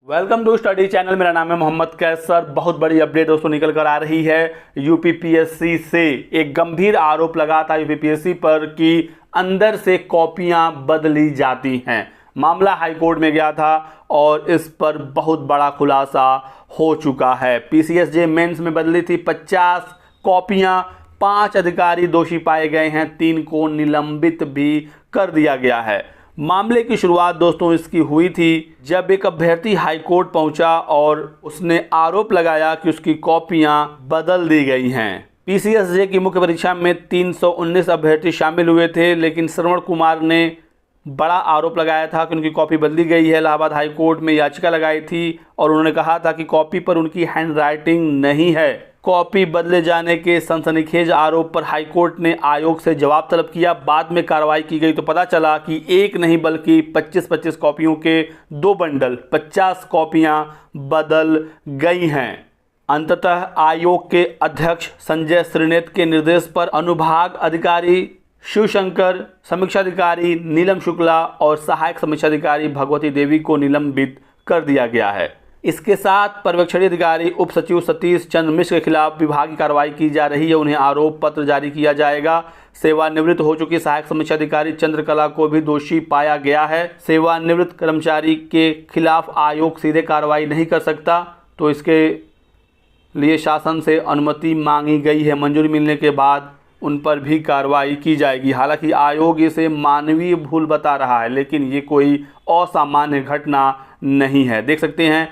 Welcome to study channel. मेरा नाम है मोहम्मद कैसर। बहुत बड़ी अपडेट दोस्तों निकल कर आ रही है। यूपीपीएससी से एक गंभीर आरोप लगा था यूपीपीएससी पर कि अंदर से कॉपियां बदली जाती हैं। मामला हाईकोर्ट में गया था और इस पर बहुत बड़ा खुलासा हो चुका है। पीसीएसजे मेंस में बदली थी 50 कॉपियां, 5 अधिकारी दोषी पाए गए हैं, 3 को निलंबित भी कर दिया गया है। मामले की शुरुआत दोस्तों इसकी हुई थी जब एक अभ्यर्थी हाईकोर्ट पहुंचा और उसने आरोप लगाया कि उसकी कॉपियां बदल दी गई हैं। पीसीएसजे की मुख्य परीक्षा में 319 अभ्यर्थी शामिल हुए थे, लेकिन श्रवण कुमार ने बड़ा आरोप लगाया था कि उनकी कॉपी बदली गई है। इलाहाबाद हाईकोर्ट में याचिका लगाई थी और उन्होंने कहा था कि कॉपी पर उनकी हैंडराइटिंग नहीं है। कॉपी बदले जाने के सनसनीखेज आरोप पर हाईकोर्ट ने आयोग से जवाब तलब किया। बाद में कार्रवाई की गई तो पता चला कि एक नहीं बल्कि 25-25 कॉपियों के 2 बंडल 50 कॉपियां बदल गई हैं। अंततः आयोग के अध्यक्ष संजय श्रीनेत के निर्देश पर अनुभाग अधिकारी शिवशंकर, समीक्षाधिकारी नीलम शुक्ला और सहायक समीक्षाधिकारी भगवती देवी को निलंबित कर दिया गया है। इसके साथ पर्यवेक्षणीय अधिकारी उप सचिव सतीश चंद्र मिश्र के खिलाफ विभागीय कार्रवाई की जा रही है। उन्हें आरोप पत्र जारी किया जाएगा। सेवानिवृत्त हो चुकी सहायक समीक्षाधिकारी चंद्रकला को भी दोषी पाया गया है। सेवानिवृत्त कर्मचारी के खिलाफ आयोग सीधे कार्रवाई नहीं कर सकता, तो इसके लिए शासन से अनुमति मांगी गई है। मंजूरी मिलने के बाद उन पर भी कार्रवाई की जाएगी। हालांकि आयोग इसे मानवीय भूल बता रहा है, लेकिन ये कोई असामान्य घटना नहीं है। देख सकते हैं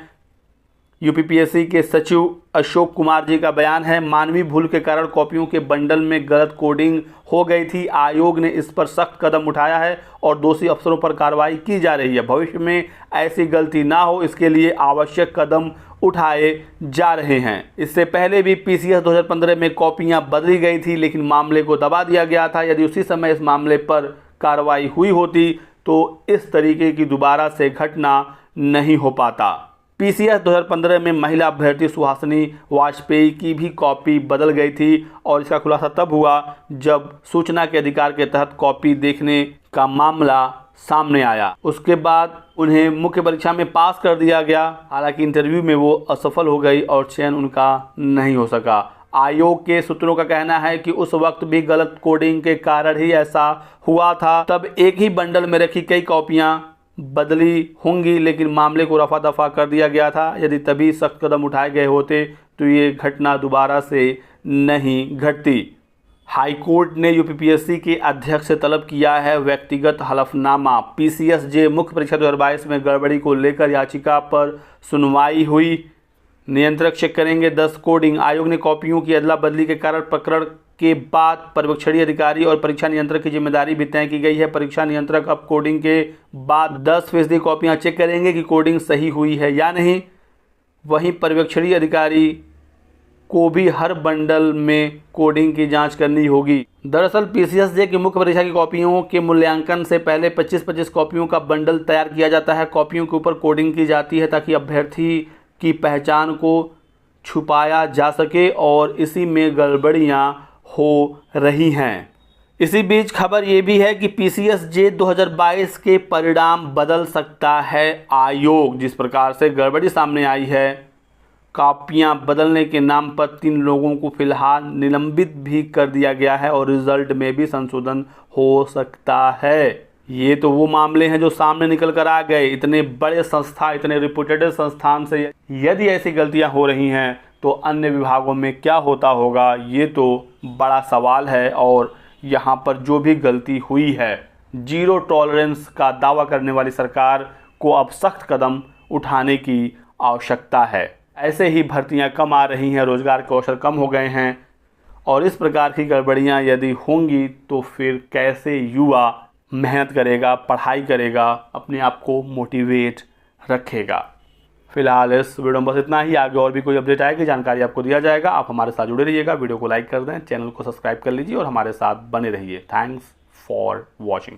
यूपीपीएससी के सचिव अशोक कुमार जी का बयान है। मानवीय भूल के कारण कॉपियों के बंडल में गलत कोडिंग हो गई थी। आयोग ने इस पर सख्त कदम उठाया है और दोषी अफसरों पर कार्रवाई की जा रही है। भविष्य में ऐसी गलती ना हो, इसके लिए आवश्यक कदम उठाए जा रहे हैं। इससे पहले भी पीसीएस 2015 में कॉपियां बदली गई थी, लेकिन मामले को दबा दिया गया था। यदि उसी समय इस मामले पर कार्रवाई हुई होती तो इस तरीके की दोबारा से घटना नहीं हो पाता। पीसीएस 2015 में महिला अभ्यर्थी सुहासिनी वाजपेयी की भी कॉपी बदल गई थी और इसका खुलासा तब हुआ जब सूचना के अधिकार के तहत कॉपी देखने का मामला सामने आया। उसके बाद उन्हें मुख्य परीक्षा में पास कर दिया गया। हालांकि इंटरव्यू में वो असफल हो गई और चयन उनका नहीं हो सका। आयोग के सूत्रों का कहना है कि उस वक्त भी गलत कोडिंग के कारण ही ऐसा हुआ था। तब एक ही बंडल में रखी कई कॉपियां बदली होंगी, लेकिन मामले को रफा दफा कर दिया गया था। यदि तभी सख्त कदम उठाए गए होते तो ये घटना दोबारा से नहीं घटती। हाईकोर्ट ने यूपीपीएससी के अध्यक्ष से तलब किया है व्यक्तिगत हलफनामा। पीसीएसजे मुख्य परीक्षा 2022 में गड़बड़ी को लेकर याचिका पर सुनवाई हुई। नियंत्रक चेक करेंगे 10 कोडिंग। आयोग ने कॉपियों की अदला बदली के कारण प्रकरण के बाद पर्यवेक्षणीय अधिकारी और परीक्षा नियंत्रक की जिम्मेदारी भी तय की गई है। परीक्षा नियंत्रक अब कोडिंग के बाद 10% कॉपियां चेक करेंगे कि कोडिंग सही हुई है या नहीं। वहीं पर्यवेक्षणीय अधिकारी को भी हर बंडल में कोडिंग की जांच करनी होगी। दरअसल पीसीएसजे की मुख्य परीक्षा की कॉपियों के मूल्यांकन से पहले 25-25 कॉपियों का बंडल तैयार किया जाता है। कॉपियों के ऊपर कोडिंग की जाती है ताकि अभ्यर्थी की पहचान को छुपाया जा सके और इसी में गड़बड़ियां हो रही हैं। इसी बीच खबर ये भी है कि पीसीएसजे 2022 के परिणाम बदल सकता है आयोग। जिस प्रकार से गड़बड़ी सामने आई है, कॉपियां बदलने के नाम पर 3 लोगों को फिलहाल निलंबित भी कर दिया गया है और रिजल्ट में भी संशोधन हो सकता है। ये तो वो मामले हैं जो सामने निकल कर आ गए। इतने बड़े संस्था, इतने रिप्यूटेड संस्थान से यदि ऐसी गलतियां हो रही हैं तो अन्य विभागों में क्या होता होगा, ये तो बड़ा सवाल है। और यहाँ पर जो भी गलती हुई है, जीरो टॉलरेंस का दावा करने वाली सरकार को अब सख्त कदम उठाने की आवश्यकता है। ऐसे ही भर्तियां कम आ रही हैं, रोजगार के अवसर कम हो गए हैं और इस प्रकार की गड़बड़ियां यदि होंगी तो फिर कैसे युवा मेहनत करेगा, पढ़ाई करेगा, अपने आप को मोटिवेट रखेगा। फिलहाल इस वीडियो में बस इतना ही। आगे और भी कोई अपडेट आएगी, जानकारी आपको दिया जाएगा। आप हमारे साथ जुड़े रहिएगा, वीडियो को लाइक कर दें, चैनल को सब्सक्राइब कर लीजिए और हमारे साथ बने रहिए। Thanks for watching.